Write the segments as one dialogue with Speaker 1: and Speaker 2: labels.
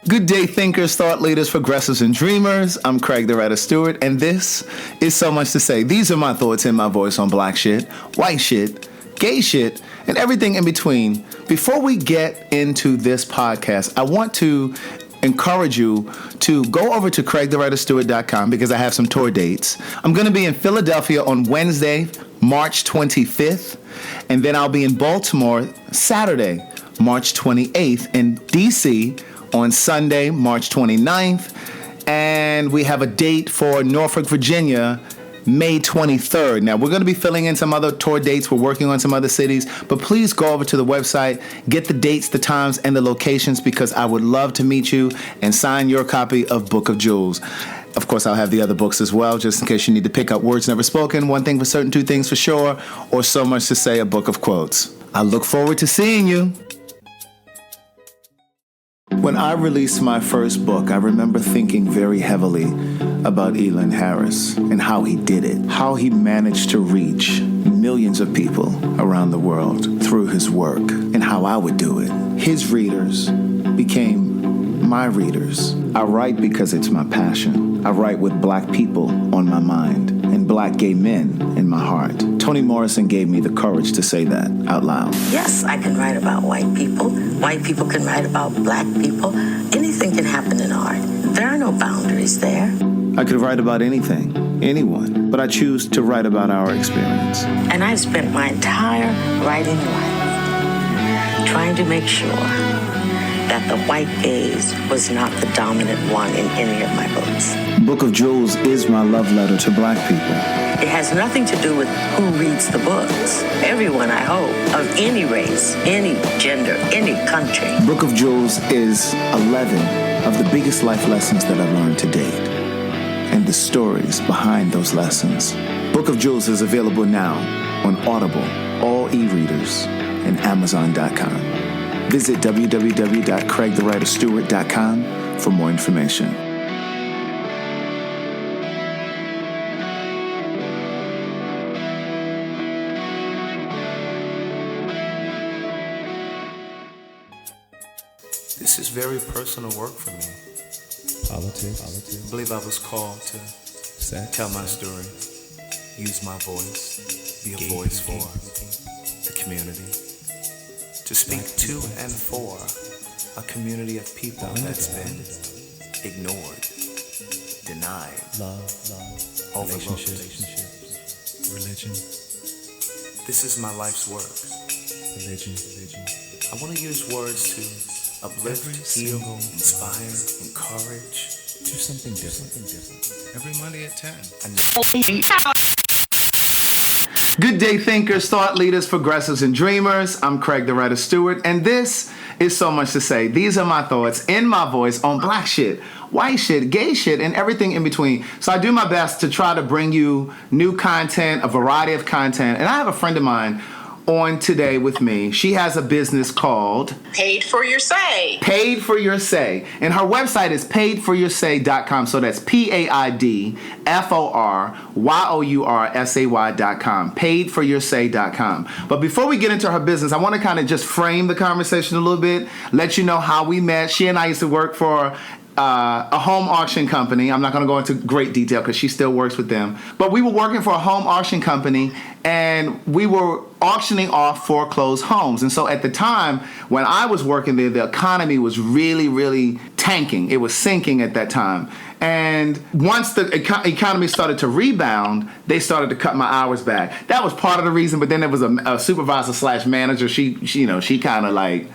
Speaker 1: Good day, thinkers, thought leaders, progressives, and dreamers. I'm Craig the Writer Stewart, and this is So Much to Say. These are my thoughts in my voice on black shit, white shit, gay shit, and everything in between. Before we get into this podcast, I want to encourage you to go over to craigthewriterstewart.com because I have some tour dates. I'm going to be in Philadelphia on Wednesday, March 25th, and then I'll be in Baltimore Saturday, March 28th, in D.C., on Sunday, March 29th, and we have a date for Norfolk, Virginia, May 23rd. Now, we're going to be filling in some other tour dates. We're working on some other cities, but please go over to the website, get the dates, the times, and the locations because I would love to meet you and sign your copy of Book of Jewels. Of course, I'll have the other books as well, just in case you need to pick up Words Never Spoken, One Thing for Certain, Two Things for Sure, or So Much to Say, a book of quotes. I look forward to seeing you. When I released my first book, I remember thinking very heavily about Elon Harris and how he did it, how he managed to reach millions of people around the world through his work, and how I would do it. His readers became my readers. I write because it's my passion. I write with black people on my mind and black gay men in my heart. Toni Morrison gave me the courage to say that out loud.
Speaker 2: Yes, I can write about white people. White people can write about black people. Anything can happen in art. There are no boundaries there.
Speaker 1: I could write about anything, anyone, but I choose to write about our experience.
Speaker 2: And I've spent my entire writing life trying to make sure that the white gaze was not the dominant one in any of my books.
Speaker 1: Book of Jewels is my love letter to black people.
Speaker 2: It has nothing to do with who reads the books. Everyone, I hope, of any race, any gender, any country.
Speaker 1: Book of Jewels is 11 of the biggest life lessons that I've learned to date, and the stories behind those lessons. Book of Jewels is available now on Audible, all e-readers, and Amazon.com. Visit www.craigthewriterstewart.com for more information. This is very personal work for me.
Speaker 3: Politics.
Speaker 1: I believe I was called to tell my story, use my voice, be a voice for the community, to speak to and for a community of people that's been ignored, denied, overlooked.
Speaker 3: Religion.
Speaker 1: This is my life's work.
Speaker 3: Religion.
Speaker 1: I want to use words to uplift, heal, inspire, encourage.
Speaker 3: Do something different. Every Monday at 10.
Speaker 1: Good day, thinkers, thought leaders, progressives, and dreamers. I'm Craig the Writer Stewart, and this is So Much to Say. These are my thoughts in my voice on black shit, white shit, gay shit, and everything in between. So I do my best to try to bring you new content, a variety of content. And I have a friend of mine on today with me. She has a business called
Speaker 4: Paid for Your Say.
Speaker 1: Paid for Your Say. And her website is paidforyoursay.com. So that's paidforyoursay.com. Paidforyoursay.com. But before we get into her business, I want to kind of just frame the conversation a little bit, let you know how we met. She and I used to work for a home auction company. I'm not going to go into great detail because she still works with them. But we were working for a home auction company, and we were auctioning off foreclosed homes. And so at the time when I was working there, the economy was really, really tanking. It was sinking at that time. And once the economy started to rebound, they started to cut my hours back. That was part of the reason. But then there was a supervisor / manager. She kind of like,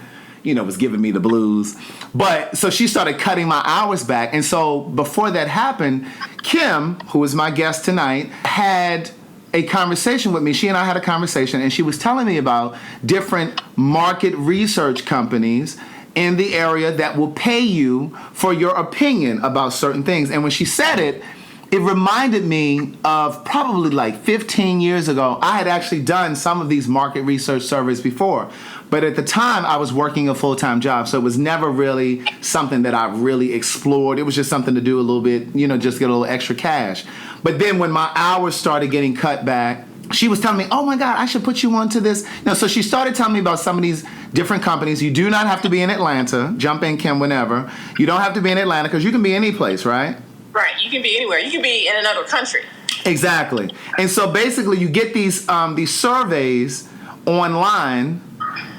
Speaker 1: was giving me the blues. But so she started cutting my hours back. And so before that happened, Kim, who is my guest tonight, had a conversation with me. She and I had a conversation, and she was telling me about different market research companies in the area that will pay you for your opinion about certain things. And when she said it, it reminded me of probably like 15 years ago. I had actually done some of these market research surveys before. But at the time, I was working a full-time job, so it was never really something that I really explored. It was just something to do a little bit, just get a little extra cash. But then when my hours started getting cut back, she was telling me, oh my God, I should put you onto this. So she started telling me about some of these different companies. You do not have to be in Atlanta. Jump in, Kim, whenever. You don't have to be in Atlanta because you can be any place, right?
Speaker 4: Right. You can be anywhere. You can be in another country.
Speaker 1: Exactly. And so basically you get these surveys online,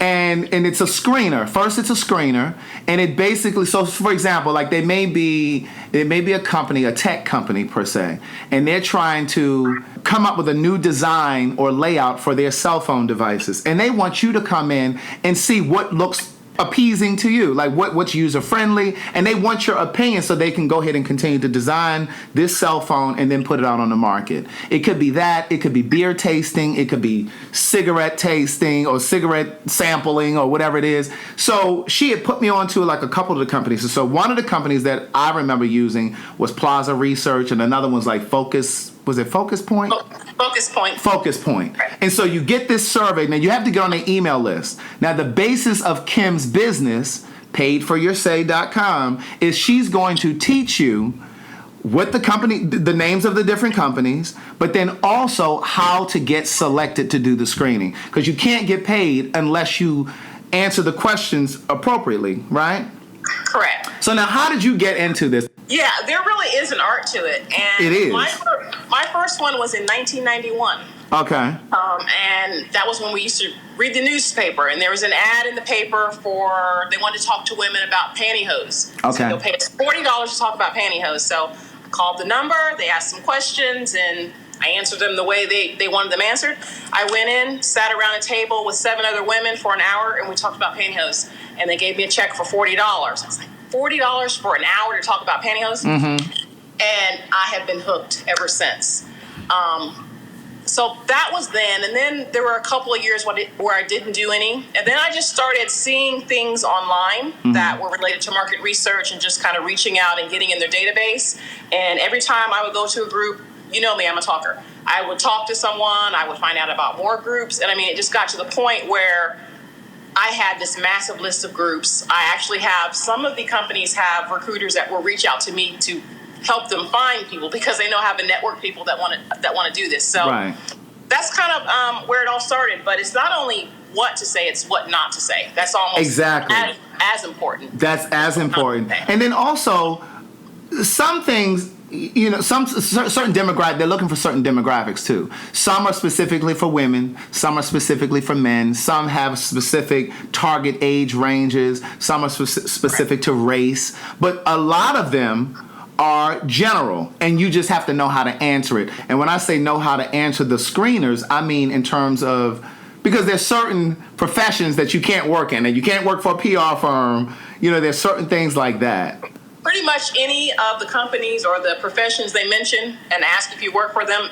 Speaker 1: and it's a screener. First it's a screener, and it basically, so for example, like it may be a company, a tech company per se, and they're trying to come up with a new design or layout for their cell phone devices, and they want you to come in and see what looks appeasing to you, like what's user friendly, and they want your opinion so they can go ahead and continue to design this cell phone and then put it out on the market. It could be that, it could be beer tasting, it could be cigarette tasting or cigarette sampling or whatever it is. So she had put me on to like a couple of the companies. So one of the companies that I remember using was Plaza Research, and another one's like Focus. Was it Focus Point?
Speaker 4: Focus Point.
Speaker 1: Focus Point. And so you get this survey. Now you have to get on the email list. Now the basis of Kim's business, paidforyoursay.com, is she's going to teach you what the company, the names of the different companies, but then also how to get selected to do the screening. Because you can't get paid unless you answer the questions appropriately, right?
Speaker 4: Correct.
Speaker 1: So now how did you get into this?
Speaker 4: Yeah, there really is an art to it. And
Speaker 1: it is.
Speaker 4: My first one was in 1991.
Speaker 1: Okay.
Speaker 4: And that was when we used to read the newspaper, and there was an ad in the paper they wanted to talk to women about pantyhose.
Speaker 1: Okay.
Speaker 4: So they'll pay us $40 to talk about pantyhose. So I called the number, they asked some questions, and I answered them the way they wanted them answered. I went in, sat around a table with 7 other women for an hour, and we talked about pantyhose. And they gave me a check for $40. I was like, $40 for an hour to talk about pantyhose? Mm-hmm. And I have been hooked ever since. So that was then. And then there were a couple of years where I didn't do any. And then I just started seeing things online that were related to market research and just kind of reaching out and getting in their database. And every time I would go to a group, you know me, I'm a talker. I would talk to someone. I would find out about more groups. And I mean, it just got to the point where I had this massive list of groups. I actually have, some of the companies have recruiters that will reach out to me to help them find people because they know I have a network of people that want to do this. So
Speaker 1: right.
Speaker 4: That's kind of where it all started. But it's not only what to say, it's what not to say. That's almost
Speaker 1: exactly
Speaker 4: as important.
Speaker 1: That's as important. And then also, some things, you know, some certain demographic, they're looking for certain demographics too. Some are specifically for women, some are specifically for men, some have specific target age ranges, some are specific to race, but a lot of them are general, and you just have to know how to answer it. And when I say know how to answer the screeners, I mean in terms of, because there's certain professions that you can't work in, and you can't work for a PR firm, you know, there's certain things like that.
Speaker 4: Pretty much any of the companies or the professions they mention and ask if you work for them,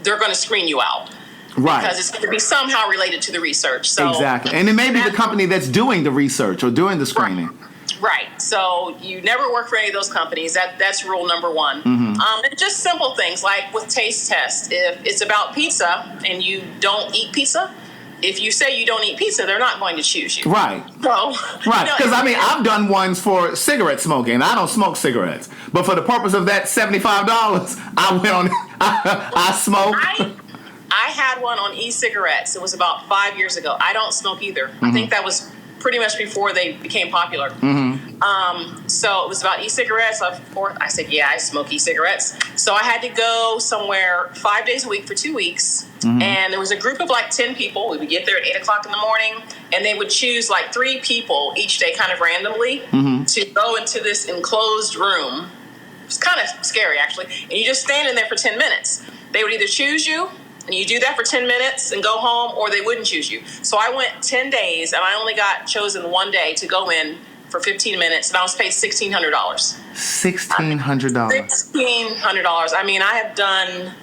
Speaker 4: they're going to screen you out.
Speaker 1: Right.
Speaker 4: Because it's going to be somehow related to the research. So
Speaker 1: exactly. And it may be the company that's doing the research or doing the screening.
Speaker 4: Right. So you never work for any of those companies. That's rule number one. Mm-hmm. And just simple things like with taste tests. If it's about pizza and you don't eat pizza, if you say you don't eat pizza, they're not going to choose you.
Speaker 1: Right.
Speaker 4: So,
Speaker 1: right. Because, I mean, I've done ones for cigarette smoking, and I don't smoke cigarettes. But for the purpose of that $75, I went on, I smoked.
Speaker 4: I had one on e-cigarettes. It was about 5 years ago. I don't smoke either. Mm-hmm. I think that was pretty much before they became popular. Mm-hmm. So it was about e-cigarettes. Of course, I said, yeah, I smoke e-cigarettes. So I had to go somewhere 5 days a week for 2 weeks. Mm-hmm. And there was a group of like 10 people. We would get there at 8 o'clock in the morning, and they would choose like 3 people each day kind of randomly to go into this enclosed room. It's kind of scary, actually. And you just stand in there for 10 minutes. They would either choose you, and you do that for 10 minutes and go home, or they wouldn't choose you. So I went 10 days, and I only got chosen one day to go in for 15 minutes, and I was paid $1,600.
Speaker 1: $1,600.
Speaker 4: $1,600. I mean, I have done...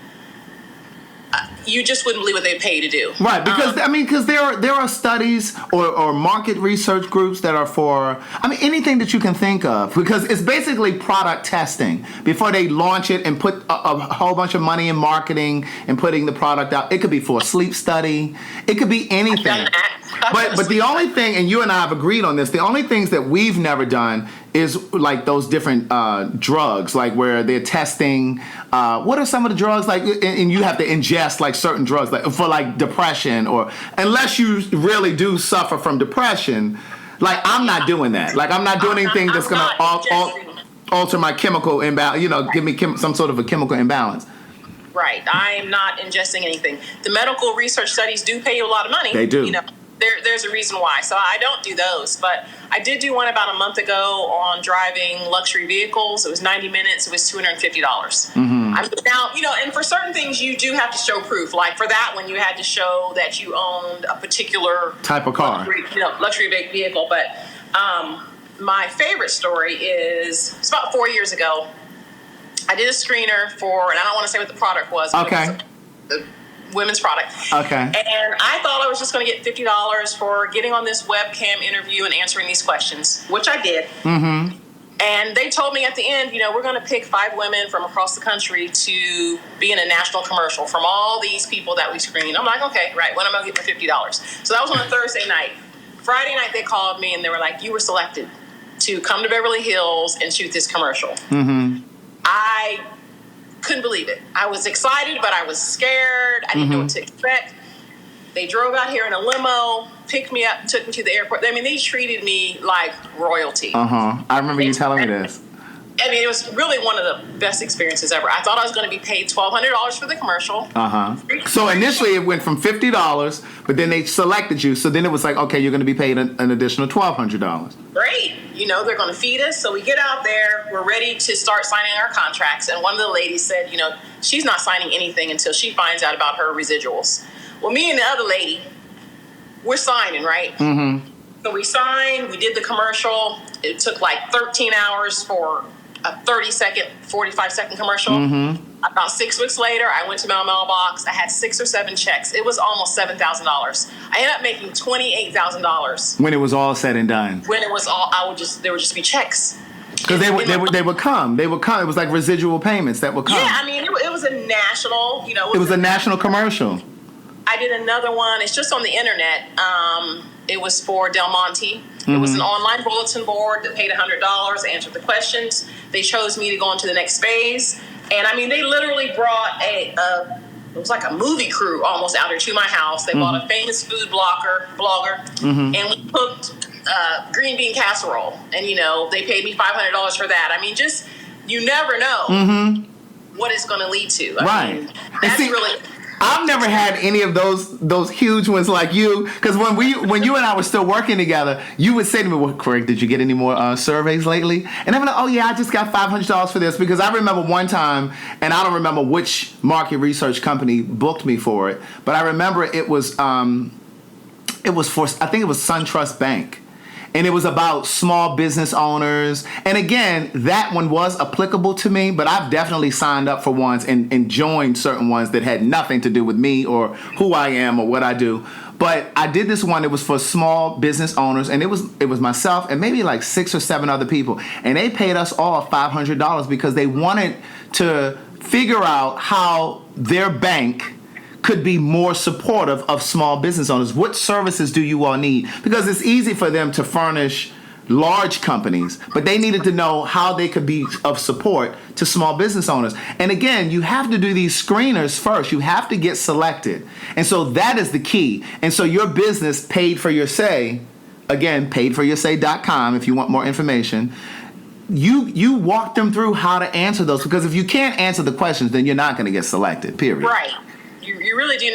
Speaker 4: you just wouldn't believe what they pay to do.
Speaker 1: Right, because because there are studies or market research groups that are for, anything that you can think of, because it's basically product testing before they launch it and put a whole bunch of money in marketing and putting the product out. It could be for a sleep study. It could be anything. But the only thing, and you and I have agreed on this, the only things that we've never done is like those different drugs, like where they're testing. What are some of the drugs like? And you have to ingest like like certain drugs, like for like depression, or unless you really do suffer from depression, like I'm not doing that. Like I'm not doing anything that's going to alter my chemical imbalance, give me some sort of a chemical imbalance.
Speaker 4: Right. I'm not ingesting anything. The medical research studies do pay you a lot of money.
Speaker 1: They do.
Speaker 4: There's a reason why. So I don't do those. But I did do one about a month ago on driving luxury vehicles. It was 90 minutes. It was $250. Now, and for certain things, you do have to show proof. Like for that one, you had to show that you owned a particular
Speaker 1: type of car,
Speaker 4: luxury vehicle. But my favorite story is it's about 4 years ago. I did a screener for, and I don't want to say what the product was.
Speaker 1: Okay.
Speaker 4: The women's product.
Speaker 1: Okay.
Speaker 4: And I thought I was just going to get $50 for getting on this webcam interview and answering these questions, which I did. Mm-hmm. And they told me at the end, we're going to pick 5 women from across the country to be in a national commercial from all these people that we screened. I'm like, okay, right. When am I going to get my $50? So that was on a Thursday night. Friday night, they called me and they were like, you were selected to come to Beverly Hills and shoot this commercial. Mm-hmm. I couldn't believe it. I was excited, but I was scared. I didn't know what to expect. They drove out here in a limo, picked me up, and took me to the airport. I mean, they treated me like royalty.
Speaker 1: I remember you telling me this.
Speaker 4: I mean, it was really one of the best experiences ever. I thought I was going to be paid $1,200 for the commertal.
Speaker 1: So initially it went from $50, but then they selected you. So then it was like, okay, you're going to be paid an additional $1,200.
Speaker 4: Great. They're going to feed us. So we get out there. We're ready to start signing our contracts. And one of the ladies said, she's not signing anything until she finds out about her residuals. Well, me and the other lady, we're signing, right? Mm-hmm. So we signed. We did the commercial. It took like 13 hours for a 30-second, 45-second commercial. Mm-hmm. About 6 weeks later, I went to my mailbox. I had 6 or 7 checks. It was almost $7,000. I ended up making $28,000.
Speaker 1: When it was all said and done.
Speaker 4: When it was all, there would just be checks.
Speaker 1: Because they would come. It was like residual payments that would come.
Speaker 4: Yeah, I mean, it was a national,
Speaker 1: It was a national commercial.
Speaker 4: I did another one. It's just on the internet. It was for Del Monte. It was an online bulletin board that paid $100, answered the questions. They chose me to go into the next phase. And I mean, they literally brought it was like a movie crew almost out here to my house. They bought a famous food blogger, and we cooked green bean casserole. And, they paid me $500 for that. I mean, just, you never know what it's going to lead to. I mean, that's really...
Speaker 1: I've never had any of those huge ones like you, because when you and I were still working together, you would say to me, "Well, Craig, did you get any more surveys lately?" And I'm like, "Oh yeah, I just got $500 for this," because I remember one time, and I don't remember which market research company booked me for it, but I remember it was for, I think it was SunTrust Bank. And it was about small business owners. And again, that one was applicable to me, but I've definitely signed up for ones and joined certain ones that had nothing to do with me or who I am or what I do. But I did this one. It was for small business owners, and it was myself and maybe like 6 or 7 other people. And they paid us all $500 because they wanted to figure out how their bank could be more supportive of small business owners. What services do you all need? Because it's easy for them to furnish large companies, but they needed to know how they could be of support to small business owners. And again, you have to do these screeners first. You have to get selected. And so that is the key. And so your business Paid For Your Say, again, paidforyoursay.com if you want more information. You walk them through how to answer those, because if you can't answer the questions, then you're not going to get selected, period.
Speaker 4: Right. You really do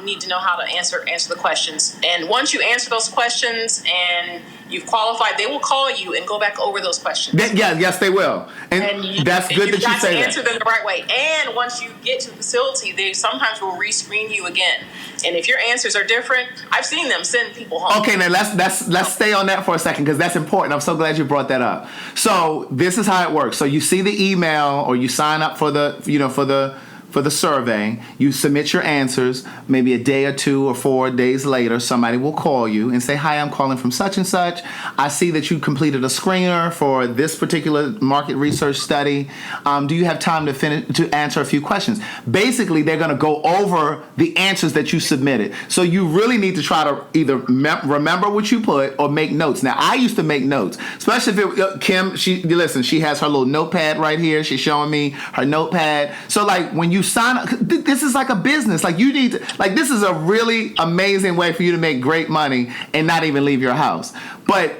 Speaker 4: need to know how to answer the questions. And once you answer those questions and you've qualified, they will call you and go back over those questions.
Speaker 1: Yes, they will. And that's good that you say that.
Speaker 4: You've got to answer them the right way. And once you get to the facility, they sometimes will rescreen you again. And if your answers are different, I've seen them send people home.
Speaker 1: Okay, now let's stay on that for a second, because that's important. I'm so glad you brought that up. So this is how it works. So you see the email, or you sign up for the survey, you submit your answers. Maybe a day or 2 or 4 days later, somebody will call you and say, "Hi, I'm calling from such and such. I see that you completed a screener for this particular market research study. Do you have time to answer a few questions?" Basically, they're going to go over the answers that you submitted. So you really need to try to either remember what you put or make notes. Now, I used to make notes, especially if Kim. She has her little notepad right here. She's showing me her notepad. So like when you you sign up, this is like a business. Like you need to, like this is a really amazing way for you to make great money and not even leave your house. But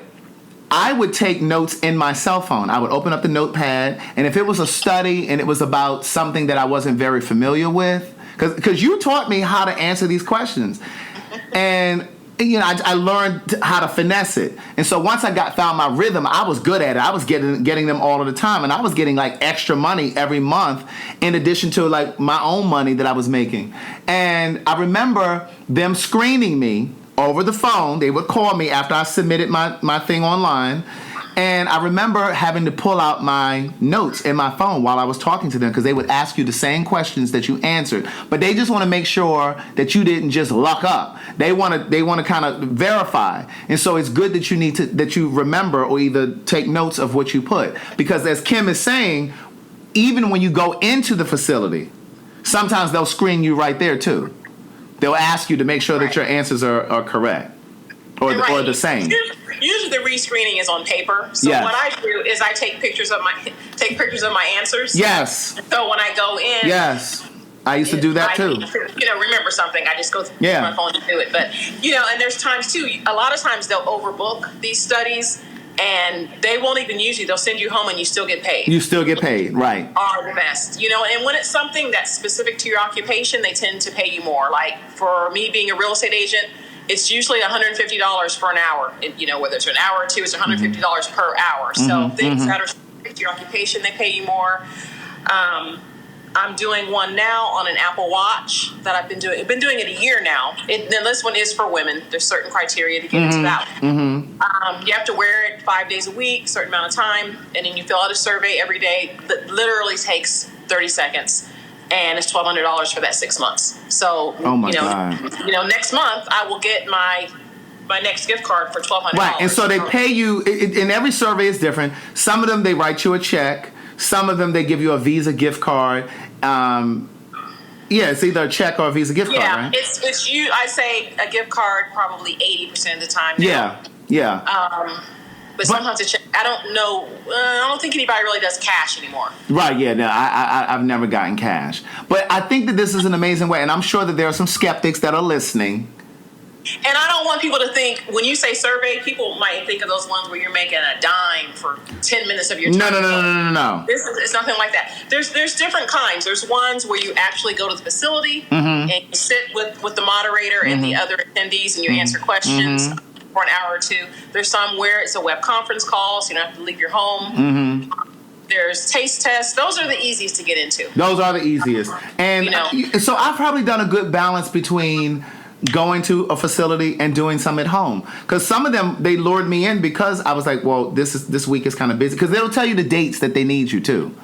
Speaker 1: I would take notes in my cell phone. I would open up the notepad, and if it was a study and it was about something that I wasn't very familiar with, because you taught me how to answer these questions, and I learned how to finesse it. And so once I found my rhythm, I was good at it. I was getting them all of the time, and I was getting like extra money every month in addition to like my own money that I was making. And I remember them screening me over the phone. They would call me after I submitted my thing online. And I remember having to pull out my notes in my phone while I was talking to them, because they would ask you the same questions that you answered. But they just want to make sure that you didn't just luck up. They want to kind of verify. And so it's good that you remember or either take notes of what you put. Because as Kim is saying, even when you go into the facility, sometimes they'll screen you right there too. They'll ask you to make sure that your answers are correct or the same.
Speaker 4: Usually the rescreening is on paper. So what I do is I take pictures of my answers. Yes. So when I go in,
Speaker 1: yes, I used to do that too.
Speaker 4: Remember something, I just go through my phone to do it. But and there's times too. A lot of times they'll overbook these studies, and they won't even use you. They'll send you home, and you still get paid.
Speaker 1: You still get paid, right?
Speaker 4: Are the best, And when it's something that's specific to your occupation, they tend to pay you more. Like for me being a real estate agent, it's usually $150 for an hour. Whether it's an hour or two, it's $150 per hour. So things that are specific to your occupation, they pay you more. I'm doing one now on an Apple Watch that I've been doing. I've been doing it a year now. And this one is for women. There's certain criteria to get into that. You have to wear it 5 days a week, a certain amount of time, and then you fill out a survey every day that literally takes 30 seconds. And it's $1,200 for that 6 months. So, God. Next month I will get my next gift card for $1,200.
Speaker 1: Right, and so they pay you. And every survey is different. Some of them they write you a check. Some of them they give you a Visa gift card. It's either a check or a Visa gift card. Right?
Speaker 4: It's you. I say a gift card probably 80% of the time. But sometimes it's, I don't know. I don't think anybody really does cash anymore.
Speaker 1: Right, yeah. No, I've never gotten cash. But I think that this is an amazing way, and I'm sure that there are some skeptics that are listening.
Speaker 4: And I don't want people to think, when you say survey, people might think of those ones where you're making a dime for 10 minutes of your time.
Speaker 1: No.
Speaker 4: It's nothing like that. There's different kinds. There's ones where you actually go to the facility and you sit with the moderator and the other attendees and you answer questions. For an hour or two. There's some where it's a web conference call, so you don't have to leave your home. There's taste tests. Those are the easiest to get into.
Speaker 1: Those are the easiest. And so I've probably done a good balance between going to a facility and doing some at home. Because some of them, they lured me in because I was like, well, this week is kind of busy. Because they'll tell you the dates that they need you to.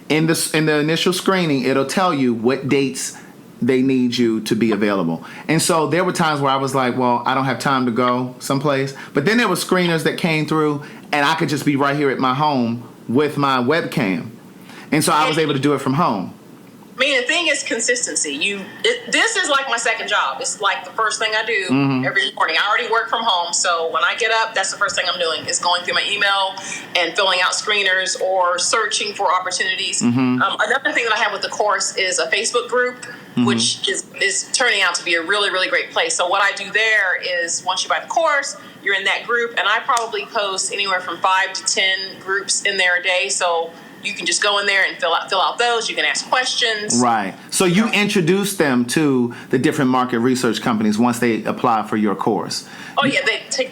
Speaker 1: In the initial screening, it'll tell you what dates they need you to be available. And so there were times where I was like, well, I don't have time to go someplace. But then there were screeners that came through and I could just be right here at my home with my webcam. And so I was able to do it from home.
Speaker 4: I mean, the thing is consistency. This is like my second job. It's like the first thing I do every morning. I already work from home, so when I get up, that's the first thing I'm doing is going through my email and filling out screeners or searching for opportunities. Another thing that I have with the course is a Facebook group, which is turning out to be a really, really great place. So what I do there is once you buy the course, you're in that group, and I probably post anywhere from 5 to 10 groups in there a day. So you can just go in there and fill out those. You can ask questions.
Speaker 1: Right. So you introduce them to the different market research companies once they apply for your course.
Speaker 4: Oh yeah,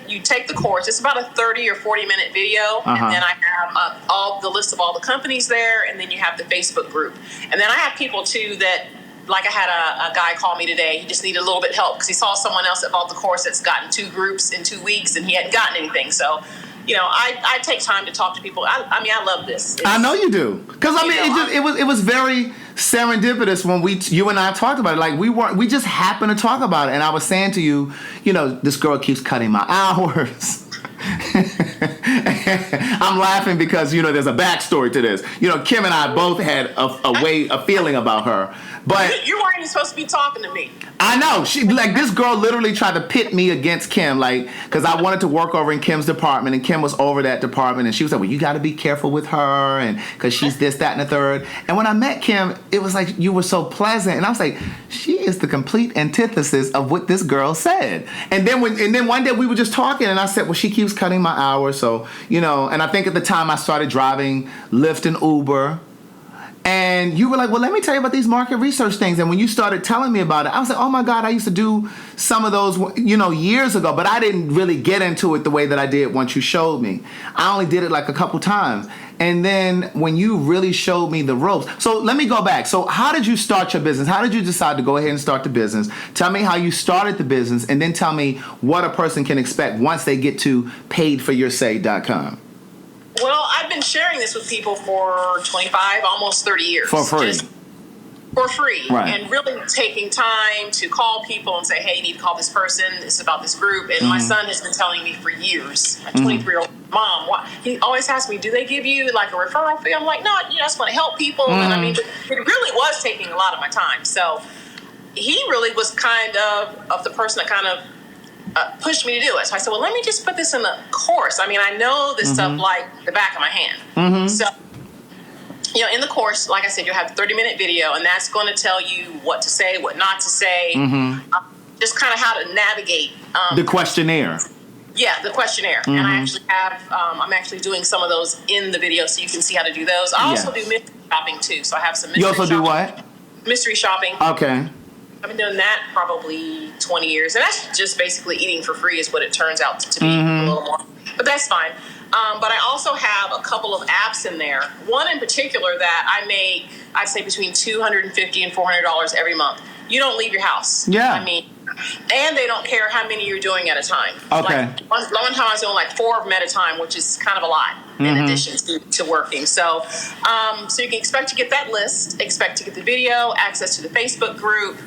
Speaker 4: you take the course. It's about a 30 or 40 minute video, and then I have all the list of all the companies there, and then you have the Facebook group, and then I have people too that. Like I had a guy call me today. He just needed a little bit of help because he saw someone else that bought the course that's gotten 2 groups in 2 weeks, and he hadn't gotten anything. So. I take time to talk to people. I love this.
Speaker 1: I know you do, because it was very serendipitous when you and I talked about it. Like we just happened to talk about it, and I was saying to you, this girl keeps cutting my hours. I'm laughing because there's a backstory to this. Kim and I both had a feeling about her, but
Speaker 4: you weren't even supposed to be talking to me.
Speaker 1: I know. She like this girl literally tried to pit me against Kim, like, because I wanted to work over in Kim's department, and Kim was over that department, and she was like, "Well, you got to be careful with her, and because she's this, that, and the third." And when I met Kim, it was like you were so pleasant, and I was like, she is the complete antithesis of what this girl said. And then one day we were just talking, and I said, "Well, she keeps cutting my hours, so And I think at the time I started driving Lyft and Uber. And you were like, well, let me tell you about these market research things. And when you started telling me about it, I was like, oh my God, I used to do some of those, years ago, but I didn't really get into it the way that I did once you showed me. I only did it like a couple times. And then when you really showed me the ropes. So let me go back. So how did you start your business? How did you decide to go ahead and start the business? Tell me how you started the business, and then tell me what a person can expect once they get to paidforyoursay.com.
Speaker 4: Well, I've been sharing this with people for 25, almost 30 years.
Speaker 1: For free.
Speaker 4: For free.
Speaker 1: Right.
Speaker 4: And really taking time to call people and say, hey, you need to call this person. This is about this group. And my son has been telling me for years, my 23-year-old mom, he always asks me, do they give you like a referral fee? I'm like, no, I just want to help people. And I mean, it really was taking a lot of my time. So he really was kind of the person that kind of pushed me to do it. So I said, well, let me just put this in the course. I mean, I know this stuff like the back of my hand. So, in the course, like I said, you'll have a 30-minute video, and that's going to tell you what to say, what not to say, just kind of how to navigate.
Speaker 1: The questionnaire.
Speaker 4: Yeah, the questionnaire. And I actually have, I'm actually doing some of those in the video so you can see how to do those. I also do mystery shopping too. So I have some mystery shopping.
Speaker 1: You also do what?
Speaker 4: Mystery shopping.
Speaker 1: Okay.
Speaker 4: I've been doing that probably 20 years. And that's just basically eating for free is what it turns out to be, a little more. But that's fine. But I also have a couple of apps in there. One in particular that I make, I'd say between $250 and $400 every month. You don't leave your house.
Speaker 1: Yeah.
Speaker 4: I mean, and they don't care how many you're doing at a time.
Speaker 1: Okay.
Speaker 4: Like one time I was doing like 4 of them at a time, which is kind of a lot in addition to working. So, so you can expect to get that list, expect to get the video, access to the Facebook group.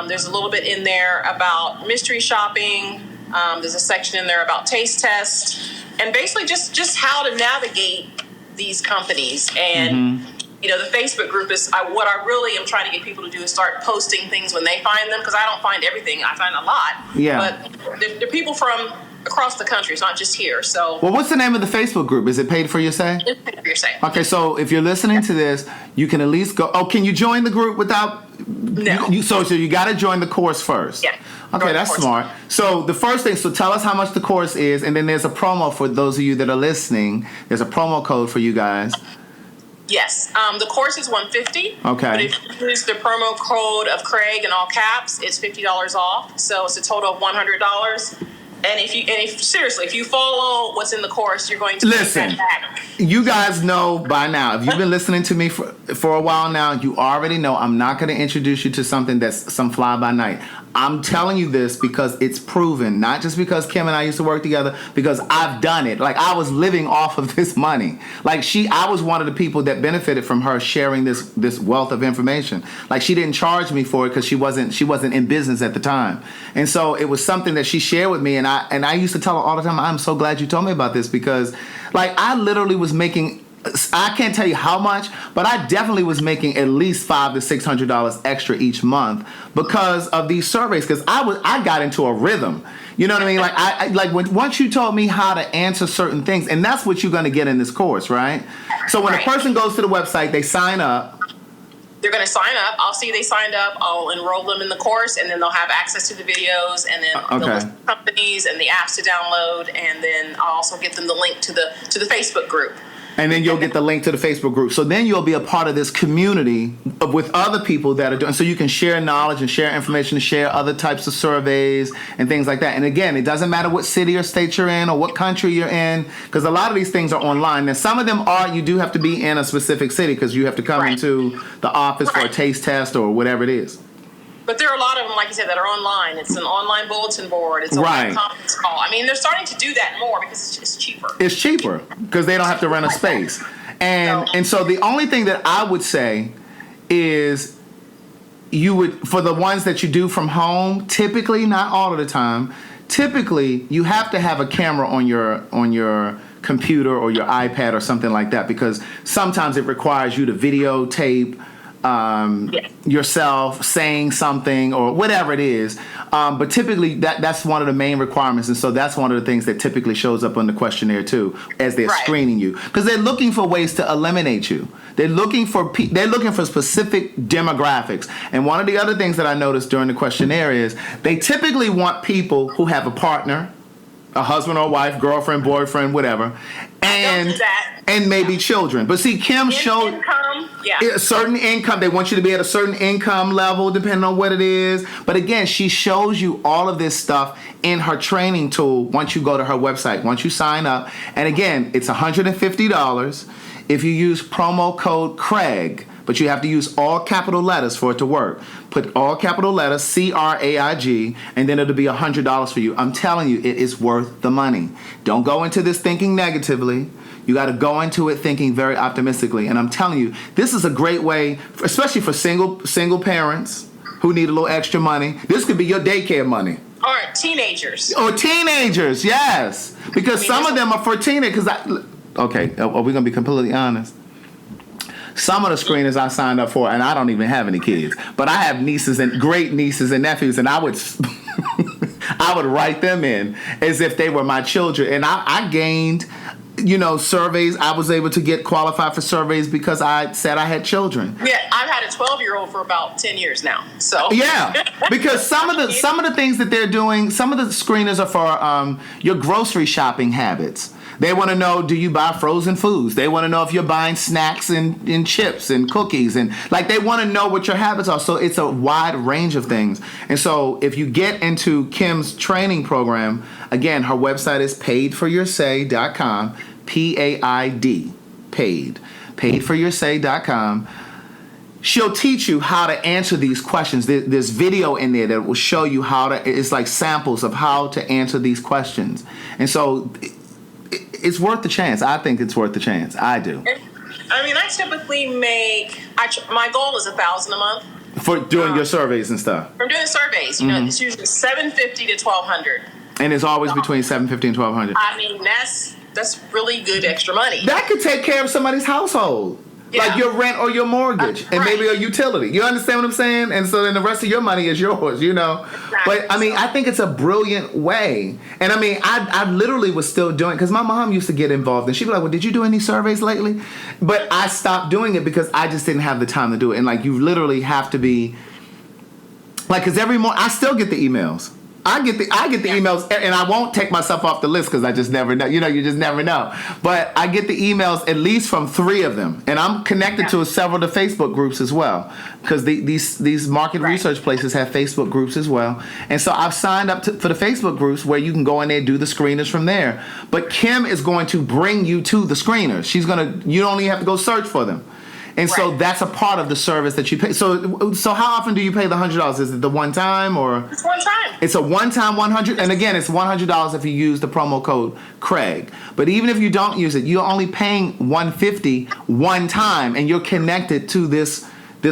Speaker 4: There's a little bit in there about mystery shopping. There's a section in there about taste tests, and basically just how to navigate these companies. And the Facebook group is what I really am trying to get people to do is start posting things when they find them, because I don't find everything. I find a lot. Yeah. But they're people from across the country. It's not just here. So. Well,
Speaker 1: what's the name of the Facebook group? Is it Paid for Your Say?
Speaker 4: It's Paid for Your Say.
Speaker 1: Okay, so if you're listening to this, you can at least go. Oh, can you join the group without?
Speaker 4: No.
Speaker 1: So you got to join the course first.
Speaker 4: Yeah.
Speaker 1: Okay, that's smart. So the first thing, so tell us how much the course is, and then there's a promo for those of you that are listening. There's a promo code for you guys.
Speaker 4: Yes. The course is $150.
Speaker 1: Okay.
Speaker 4: But if you use the promo code of Craig in all caps, it's $50 off. So it's a total of $100. And if you follow what's in the course, you're going to
Speaker 1: listen.
Speaker 4: get that back.
Speaker 1: You guys know by now. If you've been listening to me for a while now, you already know I'm not going to introduce you to something that's some fly by night. I'm telling you this because it's proven, not just because Kim and I used to work together, because I've done it. Like, I was living off of this money. Like, I was one of the people that benefited from her sharing this wealth of information. Like, she didn't charge me for it because she wasn't in business at the time. And so it was something that she shared with me, and I used to tell her all the time, I'm so glad you told me about this, because like I literally was making, I can't tell you how much, but I definitely was making at least $500 to $600 extra each month because of these surveys. Because I got into a rhythm. You know what I mean? Like once you told me how to answer certain things, and that's what you're going to get in this course, right? So when a person goes to the website, they sign up.
Speaker 4: They're going to sign up. I'll see they signed up. I'll enroll them in the course, and then they'll have access to the videos, and then the list of companies and the apps to download, and then I'll also give them the link to the Facebook group.
Speaker 1: And then you'll get the link to the Facebook group. So then you'll be a part of this community with other people that are doing, so you can share knowledge and share information, share other types of surveys and things like that. And again, it doesn't matter what city or state you're in or what country you're in, because a lot of these things are online. Now, some of them you do have to be in a specific city because you have to come into the office for a taste test or whatever it is.
Speaker 4: But there are a lot of them, like you said, that are online. It's an online bulletin board. It's a conference call. I mean, they're starting to do that more because it's cheaper.
Speaker 1: It's cheaper because they don't have to rent a space. And so the only thing that I would say is you would, for the ones that you do from home, typically, not all of the time, typically you have to have a camera on your computer or your iPad or something like that, because sometimes it requires you to videotape yourself saying something or whatever it is. But typically that's one of the main requirements. And so that's one of the things that typically shows up on the questionnaire too, as they're screening you, because they're looking for ways to eliminate you. They're looking for specific demographics. And one of the other things that I noticed during the questionnaire is they typically want people who have a partner, a husband or wife, girlfriend, boyfriend, whatever, and maybe children. But see, Kim showed a certain income. They want you to be at a certain income level, depending on what it is. But again, she shows you all of this stuff in her training tool once you go to her website, once you sign up. And again, it's $150 if you use promo code Craig. But you have to use all capital letters for it to work. Put all capital letters, CRAIG, and then it'll be $100 for you. I'm telling you, it is worth the money. Don't go into this thinking negatively. You got to go into it thinking very optimistically. And I'm telling you, this is a great way, especially for single parents who need a little extra money. This could be your daycare money.
Speaker 4: Or teenagers.
Speaker 1: Or teenagers, yes. Because some of them are for teenagers. Okay, are we going to be completely honest? Some of the screeners I signed up for, and I don't even have any kids, but I have nieces and great nieces and nephews, and I would I would write them in as if they were my children. And I gained, surveys. I was able to get qualified for surveys because I said I had children.
Speaker 4: Yeah, I've had a 12-year-old for about 10 years now. So
Speaker 1: yeah, because some of the things that they're doing, some of the screeners are for your grocery shopping habits. They want to know, do you buy frozen foods? They want to know if you're buying snacks and chips and cookies. And they want to know what your habits are. So it's a wide range of things. And so if you get into Kim's training program, again, her website is paidforyoursay.com, PAID, paidforyoursay.com. She'll teach you how to answer these questions. There's video in there that will show you it's like samples of how to answer these questions. And so it's worth the chance. I think it's worth the chance. I do.
Speaker 4: I mean, I typically my goal is $1,000 a month.
Speaker 1: For doing your surveys and stuff.
Speaker 4: From doing surveys, it's usually $750 to $1,200.
Speaker 1: And it's always between $750 and $1,200.
Speaker 4: I mean, that's really good extra money.
Speaker 1: That could take care of somebody's household. Yeah. Like your rent or your mortgage and maybe a utility. You understand what I'm saying? And so then the rest of your money is yours, Exactly. But I mean, I think it's a brilliant way. And I mean, I literally was still doing, because my mom used to get involved and she'd be like, well, did you do any surveys lately? But I stopped doing it because I just didn't have the time to do it. And you literally have to be, because every morning, I still get the emails. I get the emails, and I won't take myself off the list because I just never know. You just never know. But I get the emails at least from 3 of them, and I'm connected to several of the Facebook groups as well, because these market research places have Facebook groups as well. And so I've signed up for the Facebook groups where you can go in there and do the screeners from there. But Kim is going to bring you to the screeners. You don't even have to go search for them. And so that's a part of the service that you pay. So how often do you pay the $100? Is it the one time or?
Speaker 4: It's one time.
Speaker 1: It's a one-time $100, and again, it's $100 if you use the promo code Craig. But even if you don't use it, you're only paying $150 one time, and you're connected to this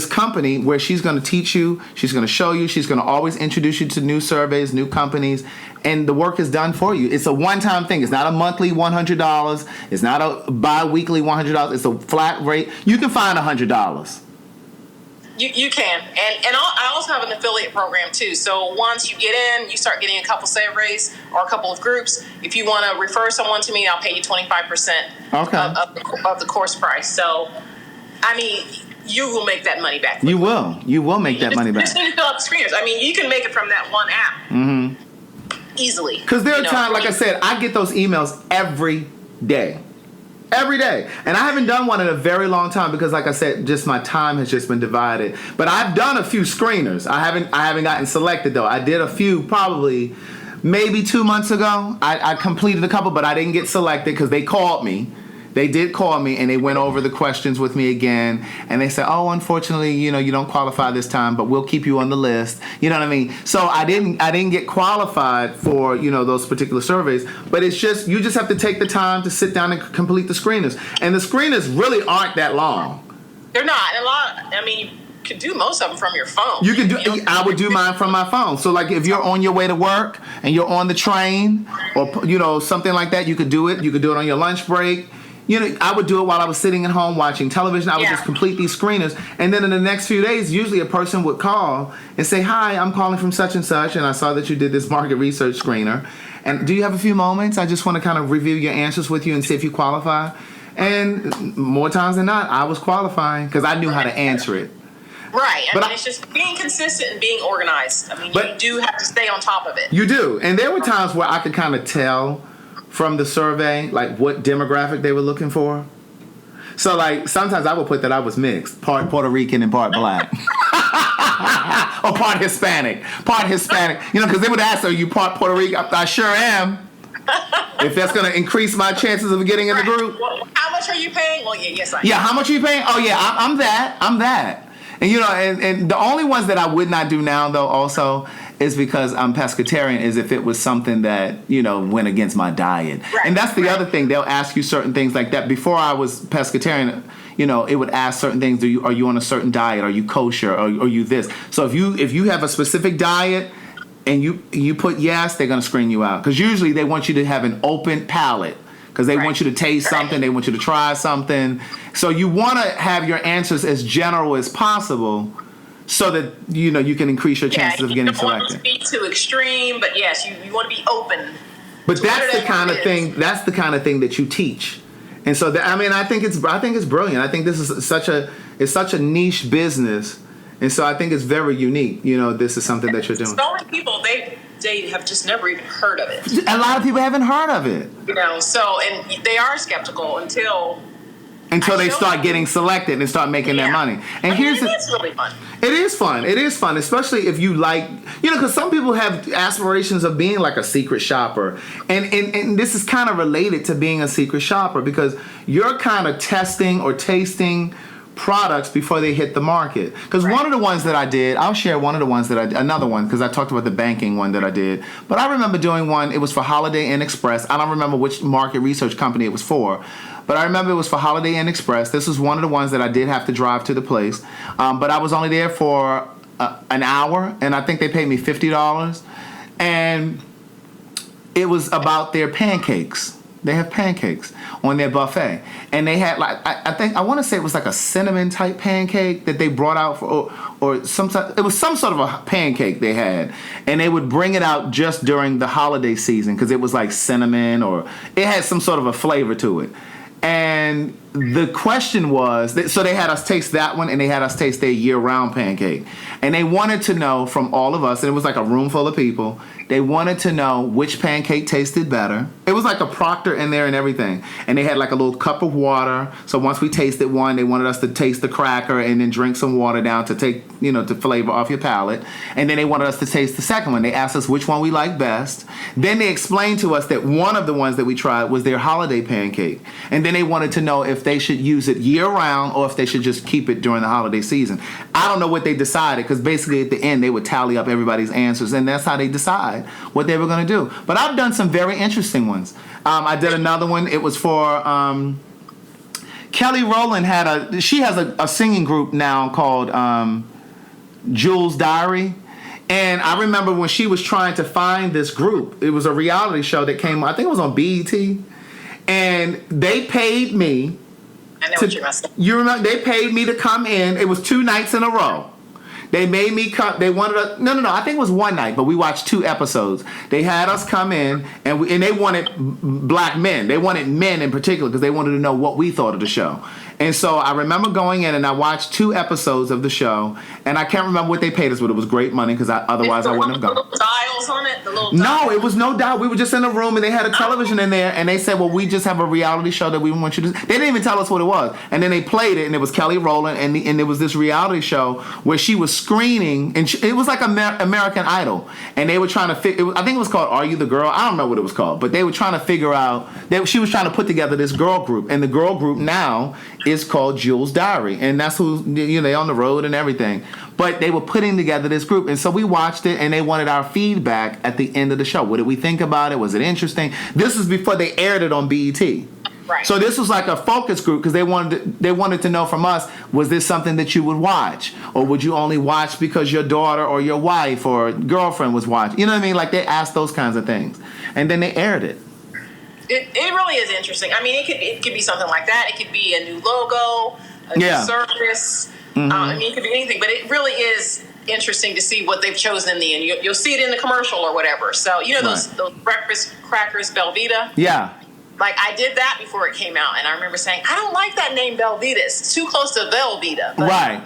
Speaker 1: company where she's going to teach you, she's going to show you, she's going to always introduce you to new surveys, new companies, and the work is done for you. It's a one-time thing. It's not a monthly $100. It's not a bi-weekly $100. It's a flat rate. You can find $100.
Speaker 4: You can. And I also have an affiliate program, too. So once you get in, you start getting a couple surveys or a couple of groups. If you want to refer someone to me, I'll pay you 25% of the course price. So, I mean, you will make that money back.
Speaker 1: You will. You will make that money back.
Speaker 4: You just need to fill out the screeners. I mean, you can make it from that one app. Mm-hmm. Easily.
Speaker 1: Because there are times, like I said, I get those emails every day. Every day. And I haven't done one in a very long time because, like I said, just my time has just been divided. But I've done a few screeners. I haven't gotten selected, though. I did a few probably maybe 2 months ago. I completed a couple, but I didn't get selected because they called me. They did call me, and they went over the questions with me again, and they said, oh, unfortunately, you don't qualify this time, but we'll keep you on the list. You know what I mean? So I didn't get qualified for, those particular surveys, but it's just, you just have to take the time to sit down and complete the screeners. And the screeners really aren't that long.
Speaker 4: They're not. You could do most of them from your phone.
Speaker 1: You can do. I would do mine from my phone. So, if you're on your way to work and you're on the train or something like that, you could do it. You could do it on your lunch break. I would do it while I was sitting at home watching television. I would just complete these screeners. And then in the next few days, usually a person would call and say, hi, I'm calling from such and such, and I saw that you did this market research screener. And do you have a few moments? I just want to kind of review your answers with you and see if you qualify. And more times than not, I was qualifying because I knew how to answer it.
Speaker 4: Right. I mean, it's just being consistent and being organized. I mean, you do have to stay on top of it.
Speaker 1: You do. And there were times where I could kind of tell from the survey, like, what demographic they were looking for. So, like, sometimes I would put that I was mixed, part Puerto Rican and part black. Or part Hispanic. Because they would ask, are you part Puerto Rican? I sure am. If that's going to increase my chances of getting in the group.
Speaker 4: Well, how much are you paying? Well, yes, I am.
Speaker 1: Yeah, how much are you paying? Oh, yeah, I'm that. And, and the only ones that I would not do now, though, also, is because I'm pescatarian, is if it was something that, went against my diet. Right, and that's the other thing. They'll ask you certain things like that. Before I was pescatarian, it would ask certain things. Are you on a certain diet? Are you kosher? Are you this? So if you have a specific diet and you put yes, they're going to screen you out. Because usually they want you to have an open palate. Because they want you to taste something. They want you to try something. So you want to have your answers as general as possible so that, you can increase your chances of getting selected.
Speaker 4: You don't want to be too extreme, but yes, you want to be open.
Speaker 1: But that's the kind of thing. That's the kind of thing that you teach. And so, I think it's brilliant. I think this is such a niche business. And so I think it's very unique. This is something that you're doing.
Speaker 4: So many people, they have just never even heard of it.
Speaker 1: A lot of people haven't heard of it.
Speaker 4: And they are skeptical until
Speaker 1: they start getting selected and start making their money. And
Speaker 4: it's really fun.
Speaker 1: It is fun, especially if you like, because some people have aspirations of being like a secret shopper. And this is kind of related to being a secret shopper because you're kind of testing or tasting products before they hit the market. Because one of the ones that I did, I'll share another one, because I talked about the banking one that I did. But I remember doing one, it was for Holiday Inn Express. I don't remember which market research company it was for. But I remember it was for Holiday Inn Express. This was one of the ones that I did have to drive to the place. But I was only there for an hour, and I think they paid me $50. And it was about their pancakes. They have pancakes on their buffet. And they had I want to say it was like a cinnamon type pancake that they brought out for, or it was some sort of a pancake they had. And they would bring it out just during the holiday season because it was like cinnamon or it had some sort of a flavor to it. And the question was, so they had us taste that one and they had us taste their year-round pancake. And they wanted to know from all of us, and it was like a room full of people, they wanted to know which pancake tasted better. It was like a proctor in there and everything. And they had like a little cup of water. So once we tasted one, they wanted us to taste the cracker and then drink some water down to take, to flavor off your palate. And then they wanted us to taste the second one. They asked us which one we liked best. Then they explained to us that one of the ones that we tried was their holiday pancake. And then they wanted to know if they should use it year-round or if they should just keep it during the holiday season. I don't know what they decided because basically at the end they would tally up everybody's answers and that's how they decide what they were going to do. But I've done some very interesting ones. I did another one. It was for Kelly Rowland she has a singing group now called Jules Diary. And I remember when she was trying to find this group, it was a reality show that came, I think it was on BET. And they paid me.
Speaker 4: I know what you're saying.
Speaker 1: You remember? They paid me to come in. It was 2 nights in a row. They made me come. They wanted us. No. I think it was one night, but we watched 2 episodes. They had us come in, and they wanted black men. They wanted men in particular because they wanted to know what we thought of the show. And so I remember going in and I watched 2 episodes of the show, and I can't remember what they paid us, but it was great money because otherwise I wouldn't have gone.
Speaker 4: The little dials on it?
Speaker 1: No, it was no dial. We were just in a room and they had a television in there, and they said, well, we just have a reality show that we want you to. They didn't even tell us what it was. And then they played it, and it was Kelly Rowland, and there was this reality show where she was screening, and it was like American Idol. And they were trying to I think it was called Are You the Girl? I don't know what it was called, but they were trying to figure out, she was trying to put together this girl group, and the girl group now is called Jules Diary, and that's who, they on the road and everything. But they were putting together this group, and so we watched it, and they wanted our feedback at the end of the show. What did we think about it? Was it interesting? This was before they aired it on BET.
Speaker 4: Right.
Speaker 1: So this was like a focus group because they wanted to know from us, was this something that you would watch? Or would you only watch because your daughter or your wife or girlfriend was watching? You know what I mean? Like they asked those kinds of things. And then they aired it.
Speaker 4: It really is interesting. I mean, it could be something like that. It could be a new logo, a new service. I mean, it could be anything, but it really is interesting to see what they've chosen in the end. You'll see it in the commercial or whatever. So, you know, those breakfast crackers, Belvita?
Speaker 1: Yeah.
Speaker 4: Like, I did that before it came out, and I remember saying, I don't like that name Belvita. It's too close to Velveeta.
Speaker 1: Right.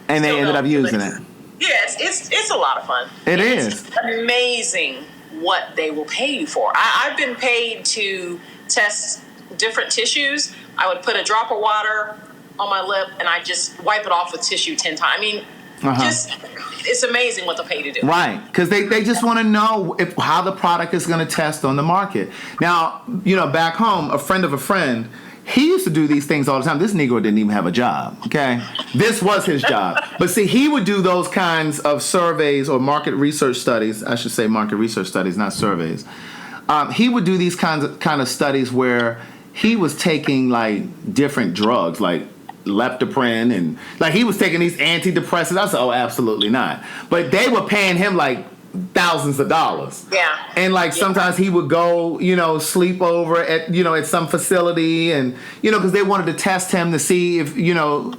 Speaker 1: And they ended up using it.
Speaker 4: Yeah, it's a lot of fun.
Speaker 1: It is.
Speaker 4: It's amazing what they will pay you for. I've been paid to test different tissues. I would put a drop of water on my lip, and I just wipe it off with tissue 10 times. I mean, it's amazing what they'll pay you to do.
Speaker 1: Right, because they just want to know how the product is going to test on the market. Now, you know, back home, a friend of a friend, he used to do these things all the time. This Negro didn't even have a job, okay? This was his job. But see, he would do those kinds of surveys or market research studies. I should say market research studies, not surveys. He would do these kind of studies where he was taking, like, different drugs, like leptoprin, and like he was taking these antidepressants. I said, oh, absolutely not. But they were paying him like thousands of dollars. Yeah. And like sometimes he would go, you know, sleep over at, you know, at some facility, and, you know, because they wanted to test him to see if, you know,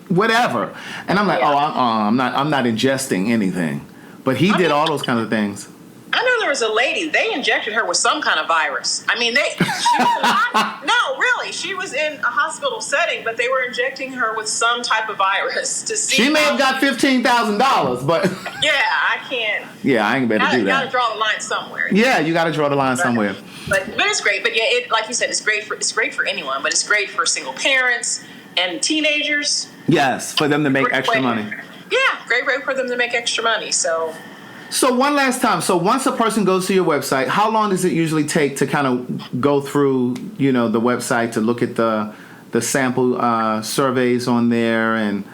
Speaker 1: whatever. And I'm like, I'm not ingesting anything. But he did all those kinds of things.
Speaker 4: I know there was a lady, they injected her with some kind of virus. I mean, no, really, she was in a hospital setting, but they were injecting her with some type of virus to see.
Speaker 1: She may have got $15,000, but
Speaker 4: yeah, I can't.
Speaker 1: Yeah, I ain't better do that. You
Speaker 4: got to draw the line somewhere.
Speaker 1: Yeah, you got to draw the line somewhere.
Speaker 4: But it's great. But yeah, like you said, it's great for anyone, but it's great for single parents and teenagers.
Speaker 1: Yes, for them to make extra money.
Speaker 4: Yeah, great way for them to make extra money.
Speaker 1: So one last time. So once a person goes to your website, how long does it usually take to kind of go through, you know, the website to look at the sample surveys on there, and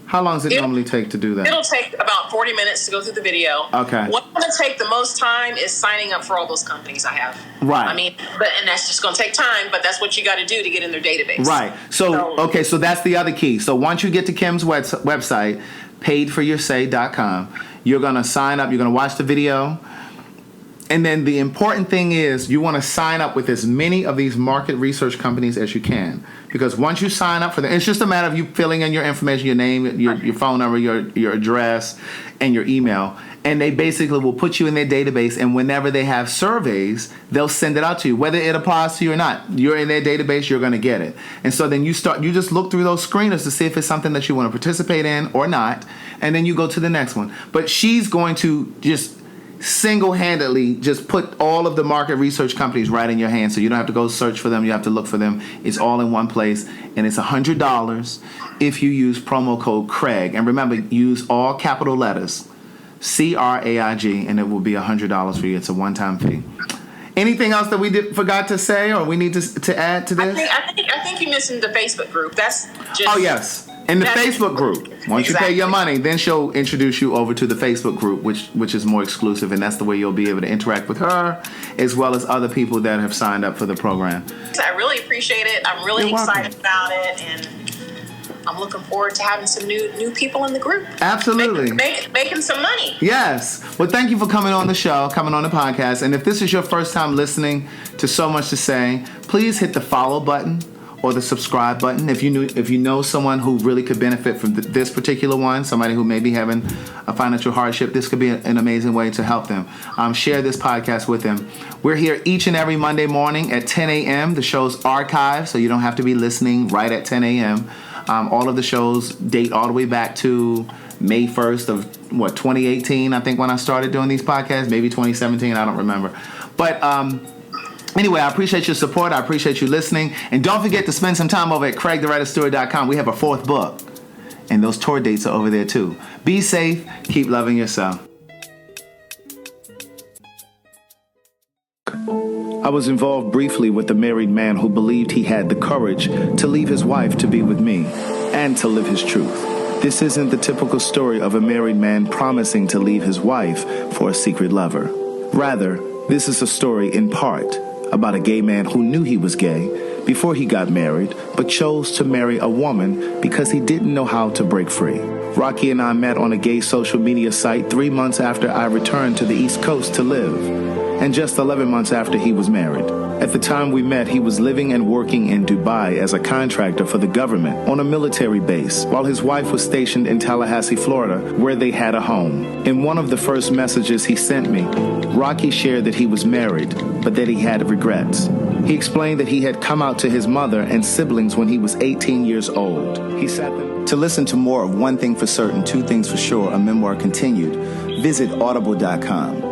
Speaker 1: how long does it normally take to do that?
Speaker 4: It'll take about 40 minutes to go through the video. Okay. What's going to take the most time is signing up for all those companies I have. Right. I mean, and that's just going to take time, but that's what you got to do to get in their database.
Speaker 1: Right. So that's the other key. So once you get to Kim's website, paidforyoursay.com, you're going to sign up, you're going to watch the video, and then the important thing is you want to sign up with as many of these market research companies as you can, because once you sign up for them, it's just a matter of you filling in your information, your name, your phone number, your address, and your email, and they basically will put you in their database, and whenever they have surveys, they'll send it out to you. Whether it applies to you or not, you're in their database, you're going to get it. And so then you just look through those screeners to see if it's something that you want to participate in or not, and then you go to the next one. But she's going to just single-handedly just put all of the market research companies right in your hand, so you don't have to go search for them, you have to look for them. It's all in one place, and it's $100 if you use promo code Craig. And remember, use all capital letters, CRAIG, and it will be $100 for you. It's a one-time fee. Anything else that we forgot to say, or we need to add to this?
Speaker 4: I think you mentioned the Facebook group. That's just...
Speaker 1: Oh, yes. In the Facebook group. Once you pay your money, then she'll introduce you over to the Facebook group, which is more exclusive, and that's the way you'll be able to interact with her as well as other people that have signed up for the program.
Speaker 4: I really appreciate it. I'm really excited about it, and I'm looking forward to having some new people in the group.
Speaker 1: Absolutely.
Speaker 4: Making some money.
Speaker 1: Yes. Well, thank you for coming on the show, coming on the podcast. And if this is your first time listening to So Much to Say, please hit the follow button or the subscribe button. If you know someone who really could benefit from this particular one, somebody who may be having a financial hardship, this could be an amazing way to help them. Share this podcast with them. We're here each and every Monday morning at 10 a.m. The show's archived, so you don't have to be listening right at 10 a.m. All of the shows date all the way back to May 1st of 2018, I think, when I started doing these podcasts. Maybe 2017, I don't remember. But anyway, I appreciate your support. I appreciate you listening. And don't forget to spend some time over at CraigTheWriterStory.com. We have a 4th book, and those tour dates are over there too. Be safe. Keep loving yourself. I was involved briefly with a married man who believed he had the courage to leave his wife to be with me and to live his truth. This isn't the typical story of a married man promising to leave his wife for a secret lover. Rather, this is a story in part about a gay man who knew he was gay before he got married, but chose to marry a woman because he didn't know how to break free. Rocky and I met on a gay social media site 3 months after I returned to the East Coast to live, and just 11 months after he was married. At the time we met, he was living and working in Dubai as a contractor for the government on a military base, while his wife was stationed in Tallahassee, Florida, where they had a home. In one of the first messages he sent me, Rocky shared that he was married, but that he had regrets. He explained that he had come out to his mother and siblings when he was 18 years old. He sat them. To listen to more of One Thing for Certain, Two Things for Sure, a memoir continued, visit audible.com.